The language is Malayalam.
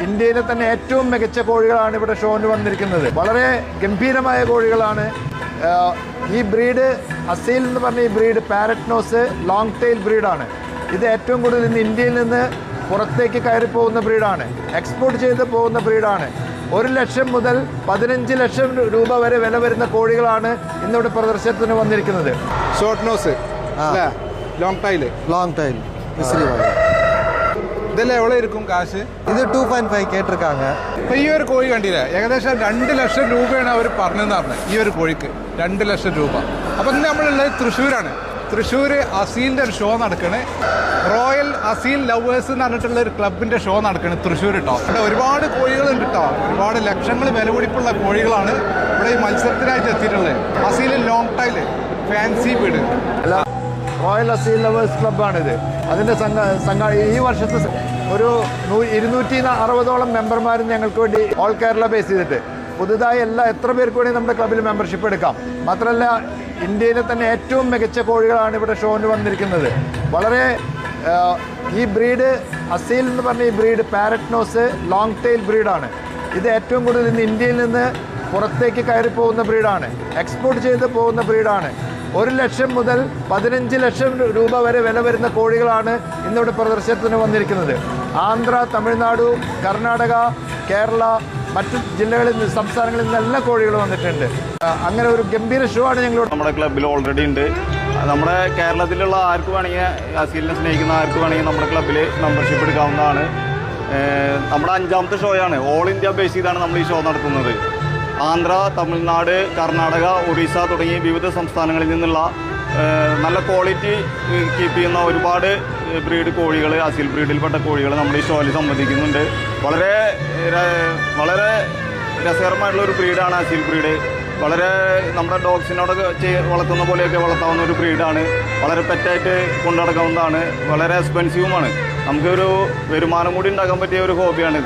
ഇന്ത്യയിലെ തന്നെ ഏറ്റവും മികച്ച കോഴികളാണ് ഇവിടെ ഷോന് വന്നിരിക്കുന്നത്. വളരെ ഗംഭീരമായ കോഴികളാണ്. ഈ ബ്രീഡ് അസീൽ എന്ന് പറഞ്ഞ ഈ breed parrot nose long tail ബ്രീഡാണ്. ഇത് ഏറ്റവും കൂടുതൽ ഇന്ന് ഇന്ത്യയിൽ നിന്ന് പുറത്തേക്ക് കയറി പോകുന്ന ബ്രീഡാണ്. എക്സ്പോർട്ട് ചെയ്ത് പോകുന്ന ബ്രീഡാണ്. 1 ലക്ഷം മുതൽ 15 ലക്ഷം രൂപ വരെ വില വരുന്ന കോഴികളാണ് ഇന്നിവിടെ പ്രദർശനത്തിന് വന്നിരിക്കുന്നത്. ഷോർട്ട് നോസ്, ലോങ് ടൈൽ ഇതെല്ലാം എവിടെ ഇരിക്കും കാശ്? ഇത് 2.5 കേട്ടിരിക്കാங்க. ഇപ്പൊ ഈ ഒരു കോഴി കണ്ടില്ലേ, ഏകദേശം 2 ലക്ഷം രൂപയാണ് അവർ പറഞ്ഞതെന്ന് പറഞ്ഞത്. ഈ ഒരു കോഴിക്ക് 2 ലക്ഷം രൂപ. അപ്പൊ ഇന്ന് നമ്മളുള്ളത് തൃശ്ശൂരാണ്. തൃശ്ശൂർ അസീലിന്റെ ഒരു ഷോ നടക്കണേ. റോയൽ അസീൽ ലവേഴ്സ് എന്ന് പറഞ്ഞിട്ടുള്ള ഒരു ക്ലബിന്റെ ഷോ നടക്കണേ തൃശ്ശൂർ കേട്ടോ. ഇവിടെ ഒരുപാട് കോഴികളുണ്ട് കേട്ടോ. ഒരുപാട് ലക്ഷങ്ങൾ വില പിടിപ്പുള്ള കോഴികളാണ് ഇവിടെ ഈ മത്സരത്തിനായിട്ട് എത്തിയിട്ടുള്ളത്. അസീൽ ലോങ് ടൈൽ ഫാൻസി വീട് അല്ല, റോയൽ അസീൽ ലവേഴ്സ് ക്ലബ്ബാണിത്. അതിൻ്റെ ഈ വർഷത്തെ ഒരു 260ഓളം മെമ്പർമാരും ഞങ്ങൾക്ക് വേണ്ടി ഓൾ കേരള ബേസ് ചെയ്തിട്ട് പുതുതായി എത്ര പേർക്ക് വേണ്ടി നമ്മുടെ ക്ലബ്ബിൽ മെമ്പർഷിപ്പ് എടുക്കാം. മാത്രമല്ല, ഇന്ത്യയിലെ തന്നെ ഏറ്റവും മികച്ച കോഴികളാണ് ഇവിടെ ഷോന് വന്നിരിക്കുന്നത്. വളരെ ഈ ബ്രീഡ് അസീൽ എന്ന് പറഞ്ഞ ഈ breed parrot nose long tail ബ്രീഡാണ്. ഇത് ഏറ്റവും കൂടുതൽ ഇന്ന് ഇന്ത്യയിൽ നിന്ന് പുറത്തേക്ക് കയറി പോകുന്ന ബ്രീഡാണ്. എക്സ്പോർട്ട് ചെയ്ത് പോകുന്ന ബ്രീഡാണ്. 1 ലക്ഷം മുതൽ 15 ലക്ഷം രൂപ വരെ വില വരുന്ന കോഴികളാണ് ഇന്നിവിടെ പ്രദർശനത്തിന് വന്നിരിക്കുന്നത്. ആന്ധ്ര, തമിഴ്നാട്, കർണാടക, കേരള, മറ്റു ജില്ലകളിൽ നിന്ന്, സംസ്ഥാനങ്ങളിൽ നിന്ന് എല്ലാ കോഴികളും വന്നിട്ടുണ്ട്. അങ്ങനെ ഒരു ഗംഭീര ഷോ ആണ് ഞങ്ങളോട് നമ്മുടെ ക്ലബ്ബിൽ ഓൾറെഡി ഉണ്ട്. നമ്മുടെ കേരളത്തിലുള്ള ആർക്ക് വേണമെങ്കിൽ അസീലിനെ സ്നേഹിക്കുന്ന ആർക്ക് വേണമെങ്കിൽ നമ്മുടെ ക്ലബ്ബിൽ മെമ്പർഷിപ്പ് എടുക്കാവുന്നതാണ്. നമ്മുടെ 5ാമത്തെ ഷോയാണ്. ഓൾ ഇന്ത്യ ബേസ് ചെയ്താണ് നമ്മൾ ഈ ഷോ നടത്തുന്നത്. ആന്ധ്ര, തമിഴ്നാട്, കർണാടക, ഒറീസ തുടങ്ങി വിവിധ സംസ്ഥാനങ്ങളിൽ നിന്നുള്ള നല്ല ക്വാളിറ്റി കീപ്പ് ചെയ്യുന്ന ഒരുപാട് ബ്രീഡ് കോഴികൾ, അസീൽ ബ്രീഡിൽപ്പെട്ട കോഴികൾ നമ്മുടെ ഈ ഷോയിൽ സംബന്ധിക്കുന്നുണ്ട്. വളരെ വളരെ രസകരമായിട്ടുള്ള ഒരു ബ്രീഡാണ് അസീൽ ബ്രീഡ്. വളരെ നമ്മുടെ ഡോഗ്സിനോടൊക്കെ വളർത്തുന്ന പോലെയൊക്കെ വളർത്താവുന്ന ഒരു ബ്രീഡാണ്. വളരെ പെറ്റായിട്ട് കൊണ്ടു നടക്കാവുന്നതാണ്. വളരെ എക്സ്പെൻസീവുമാണ്. നമുക്കൊരു വരുമാനം കൂടി ഉണ്ടാക്കാൻ പറ്റിയ ഒരു ഹോബിയാണിത്.